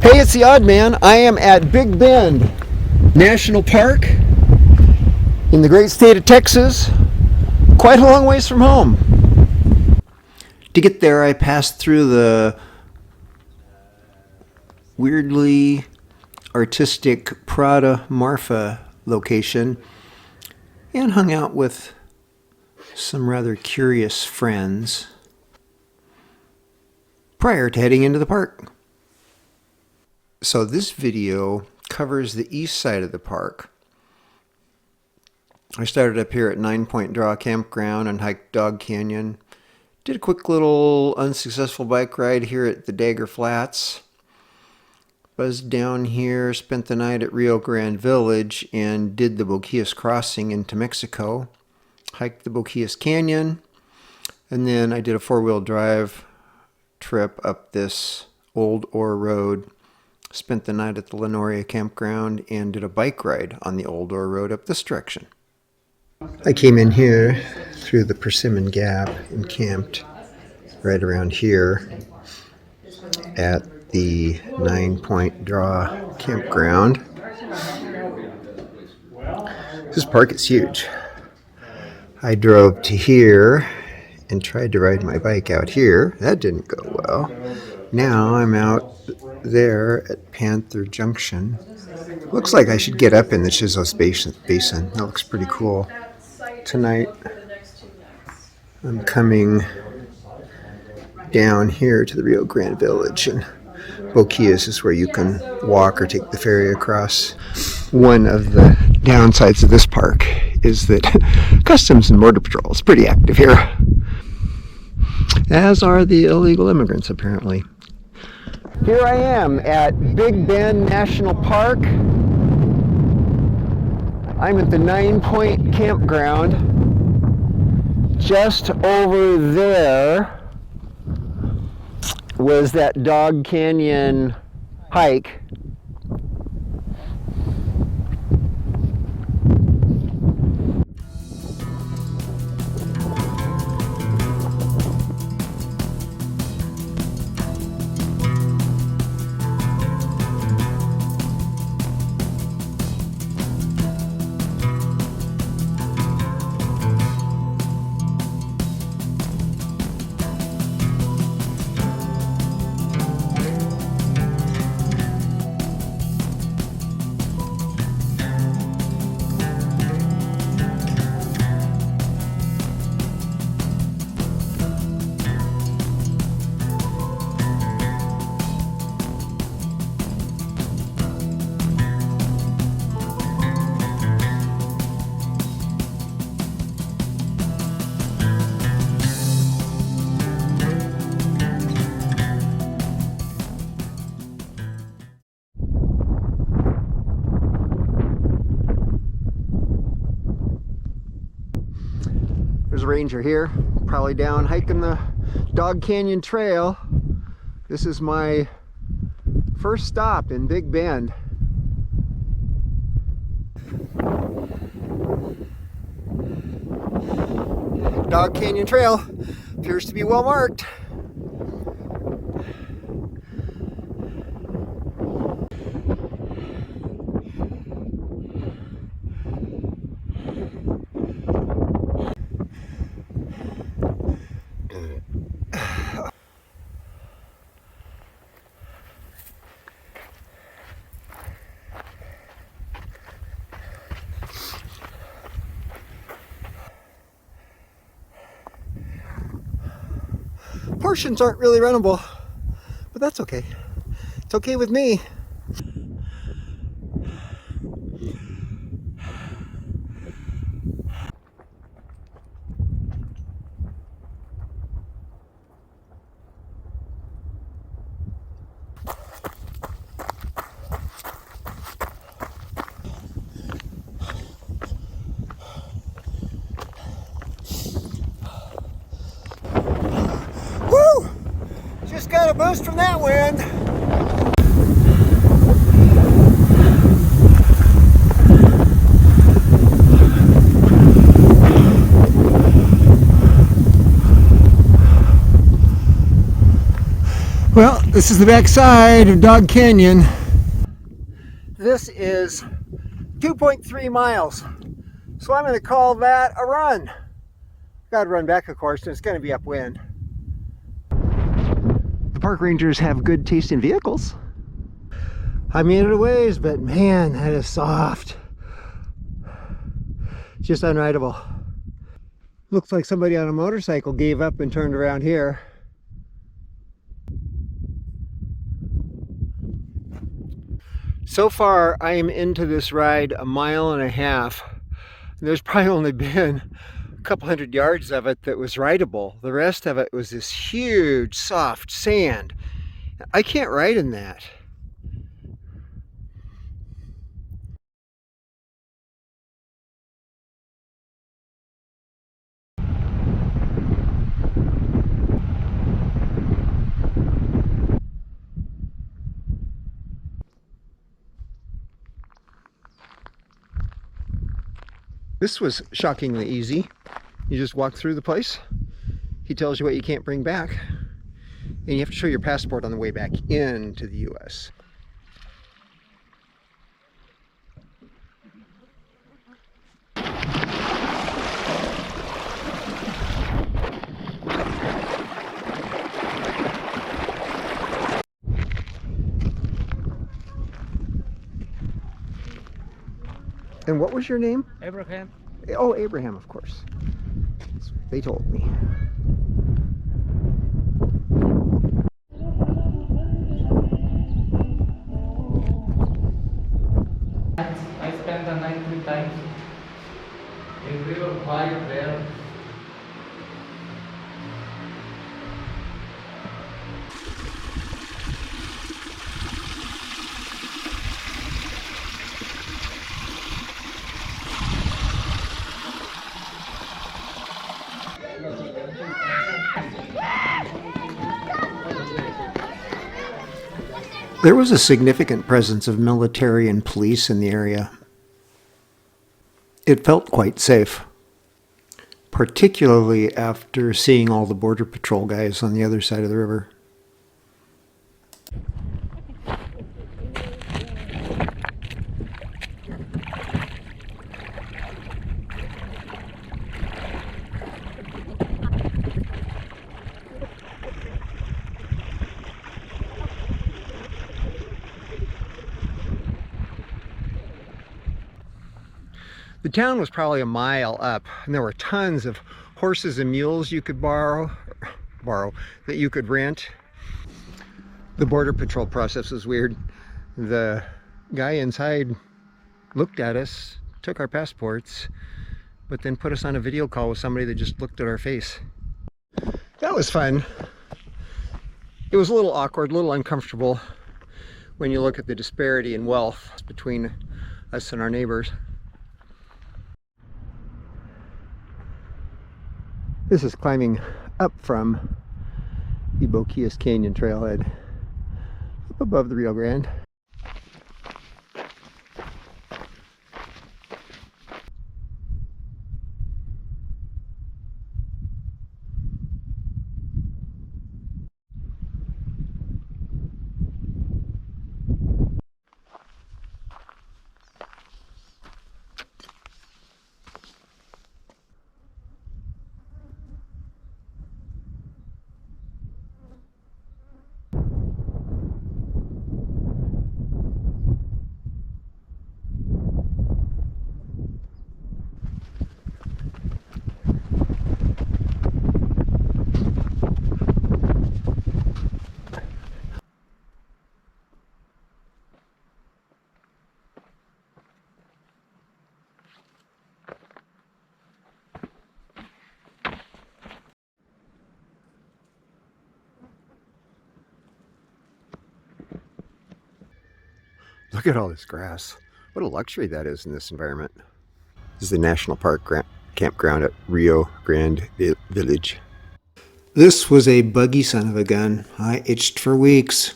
Hey, it's the Odd Man. I am at Big Bend National Park in the great state of Texas, quite a long ways from home. To get there, I passed through the weirdly artistic Prada Marfa location and hung out with some rather curious friends prior to heading into the park. So this video covers the east side of the park. I started up here at 9 Point Draw Campground and hiked Dog Canyon. Did a quick little unsuccessful bike ride here at the Dagger Flats. Buzzed down here, spent the night at Rio Grande Village and did the Boquillas Crossing into Mexico. Hiked the Boquillas Canyon, and then I did a four-wheel drive trip up this old ore road. Spent the night at the Noria campground and did a bike ride on the old ore road up this direction. I came in here through the Persimmon Gap and camped right around here at the 9 Point Draw Campground. This park is huge. I drove to here and tried to ride my bike out here. That didn't go well. Now I'm out there at Panther Junction. Looks like I should get up in the Chisos Basin. That looks pretty cool. Tonight I'm coming down here to the Rio Grande Village, and Boquillas is where you can walk or take the ferry across. One of the downsides of this park is that Customs and Border Patrol is pretty active here, as are the illegal immigrants apparently. Here I am at Big Bend National Park. I'm at the 9 Point Campground. Just over there was that Dog Canyon hike. There's a ranger here, probably down hiking the Dog Canyon Trail. This is my first stop in Big Bend. Dog Canyon Trail appears to be well marked. Portions aren't really runnable, but that's okay. It's okay with me. Just got a boost from that wind. Well, This is the back side of Dog Canyon. This is 2.3 miles. So I'm going to call that a run. Got to run back, of course, and it's going to be upwind. The park rangers have good taste in vehicles. I made it a ways, but man, that is soft. Just unrideable. Looks like somebody on a motorcycle gave up and turned around here. So far, I am into this ride 1.5 miles. There's probably only been a couple hundred yards of it that was rideable. The rest of it was this huge, soft sand. I can't ride in that. This was shockingly easy. You just walk through the place. He tells you what you can't bring back. And you have to show your passport on the way back into the US. And what was your name? Abraham. Oh, Abraham, of course. That's what they told me. I spent the night 3 times. And we were quiet there. There was a significant presence of military and police in the area. It felt quite safe, particularly after seeing all the Border Patrol guys on the other side of the river. The town was probably 1 mile up, and there were tons of horses and mules you could borrow, that you could rent. The Border Patrol process was weird. The guy inside looked at us, took our passports, but then put us on a video call with somebody that just looked at our face. That was fun. It was a little awkward, a little uncomfortable when you look at the disparity in wealth between us and our neighbors. This is climbing up from the Boquillas Canyon trailhead, up above the Rio Grande. Look at all this grass. What a luxury that is in this environment. This is the National Park campground at Rio Grande Village. This was a buggy son of a gun. I itched for weeks.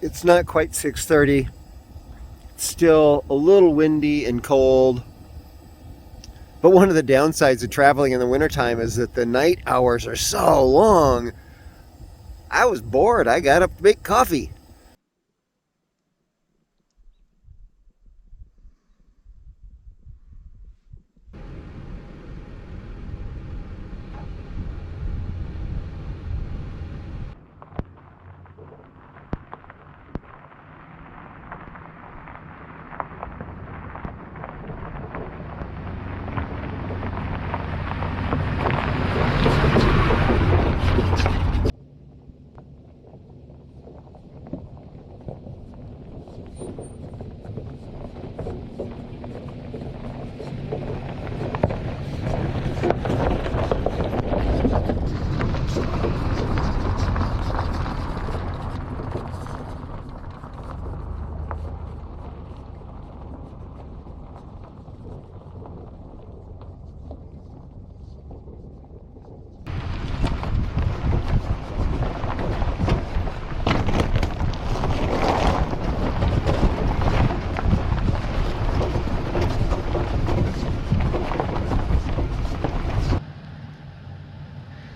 It's not quite 6:30. It's still a little windy and cold. But one of the downsides of traveling in the wintertime is that the night hours are so long. I was bored. I got up to make coffee.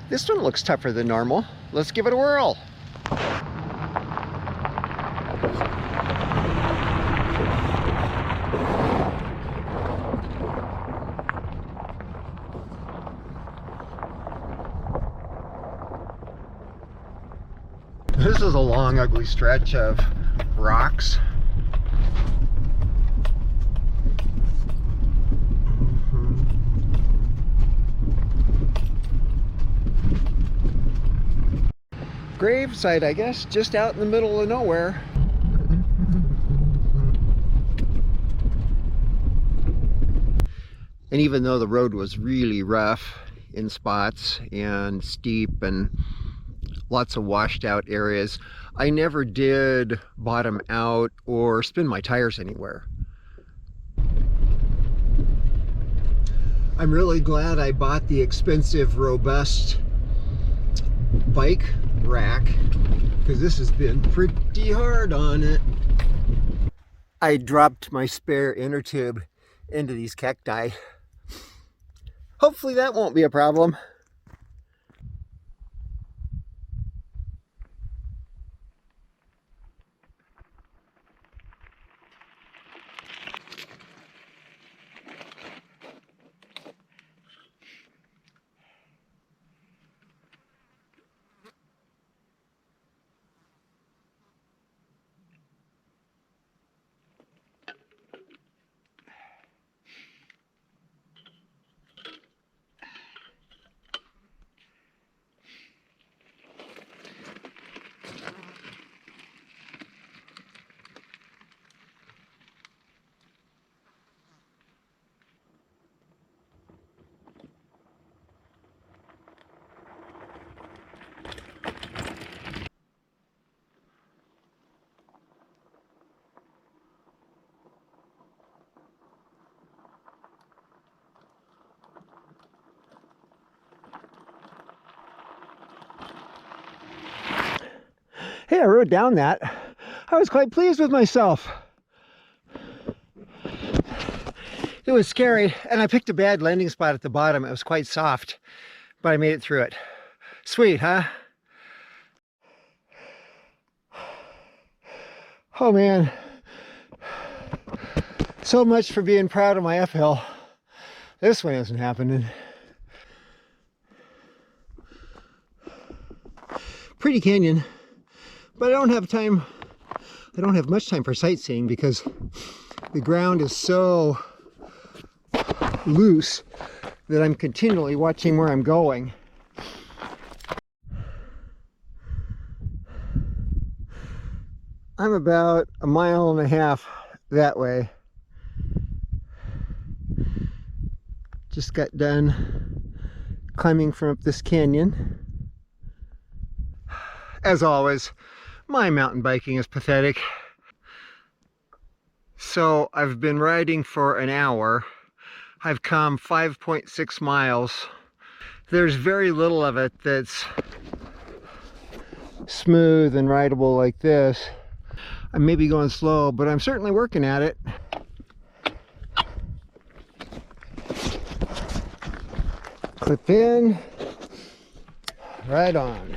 This one looks tougher than normal. Let's give it a whirl. This is a long, ugly stretch of rocks. Gravesite, I guess, just out in the middle of nowhere. And even though the road was really rough in spots and steep and lots of washed out areas, I never did bottom out or spin my tires anywhere. I'm really glad I bought the expensive, robust bike rack, because this has been pretty hard on it. I dropped my spare inner tube into these cacti. Hopefully that won't be a problem. Hey, I wrote down that. I was quite pleased with myself. It was scary, and I picked a bad landing spot at the bottom. It was quite soft, but I made it through it. Sweet, huh? Oh man. So much for being proud of my uphill. This one isn't happening. Pretty canyon. But I don't have much time for sightseeing because the ground is so loose that I'm continually watching where I'm going. I'm about 1.5 miles that way. Just got done climbing from up this canyon. As always, my mountain biking is pathetic. So I've been riding for an hour. I've come 5.6 miles. There's very little of it that's smooth and rideable like this. I may be going slow, but I'm certainly working at it. Clip in, right on.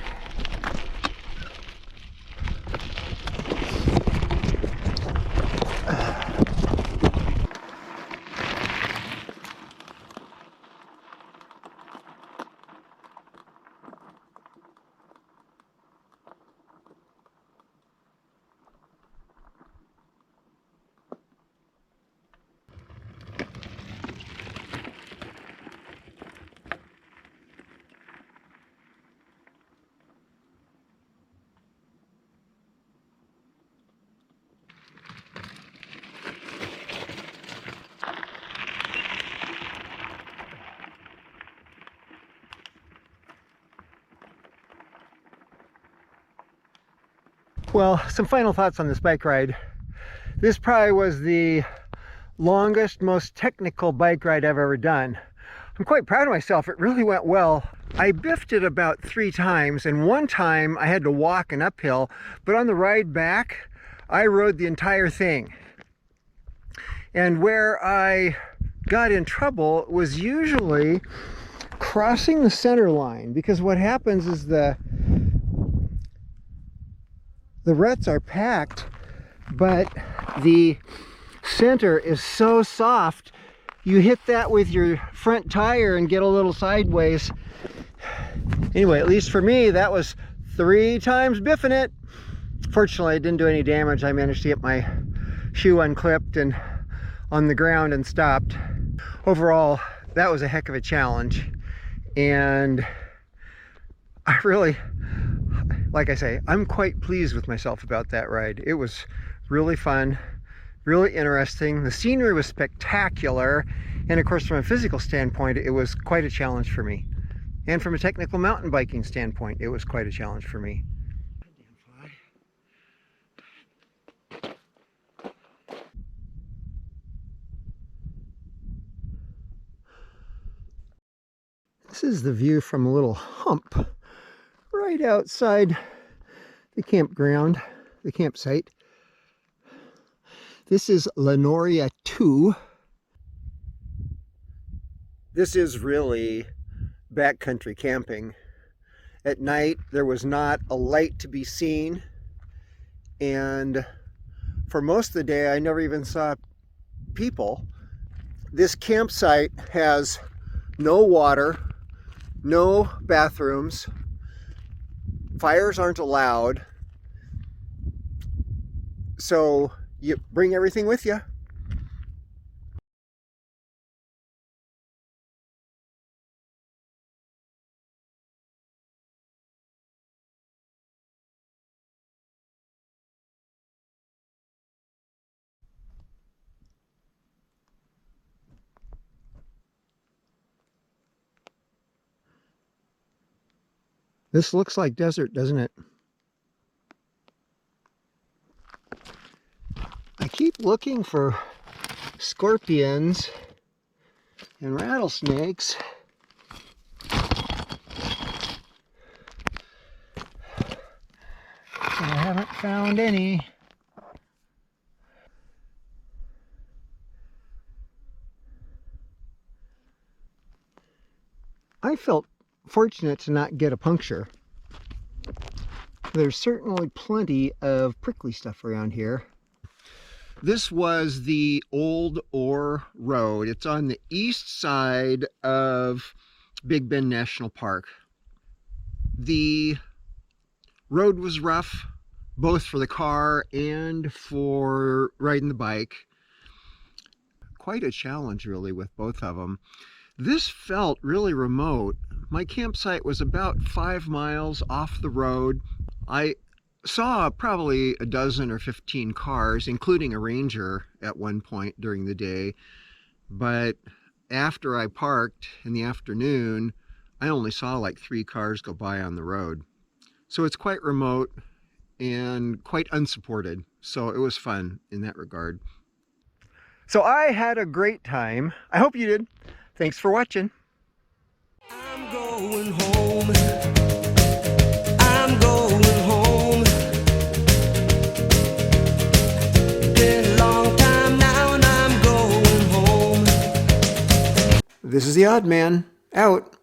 Well, some final thoughts on this bike ride. This probably was the longest, most technical bike ride I've ever done. I'm quite proud of myself. It really went well. I biffed it about 3 times, and one time I had to walk an uphill, but on the ride back, I rode the entire thing. And where I got in trouble was usually crossing the center line, because what happens is the ruts are packed, but the center is so soft, you hit that with your front tire and get a little sideways. Anyway, at least for me, that was 3 times biffing it. Fortunately, I didn't do any damage. I managed to get my shoe unclipped and on the ground and stopped. Overall, that was a heck of a challenge. And I really, like I say, I'm quite pleased with myself about that ride. It was really fun, really interesting. The scenery was spectacular. And of course, from a physical standpoint, it was quite a challenge for me. And from a technical mountain biking standpoint, it was quite a challenge for me. This is the view from a little hump right outside the campground, the campsite. This is Noria 2. This is really backcountry camping. At night, there was not a light to be seen, and for most of the day, I never even saw people. This campsite has no water, no bathrooms, fires aren't allowed, so you bring everything with you. This looks like desert, doesn't it? I keep looking for scorpions and rattlesnakes. I haven't found any. I felt fortunate to not get a puncture. There's certainly plenty of prickly stuff around here. This was the Old Ore Road. It's on the east side of Big Bend National Park. The road was rough, both for the car and for riding the bike. Quite a challenge, really, with both of them. This felt really remote. My campsite was about 5 miles off the road. I saw probably a dozen or 15 cars, including a ranger at one point during the day. But after I parked in the afternoon, I only saw like 3 cars go by on the road. So it's quite remote and quite unsupported. So it was fun in that regard. So I had a great time. I hope you did. Thanks for watching. I'm going home. I'm going home. Been a long time now and I'm going home. This is the Odd Man, out.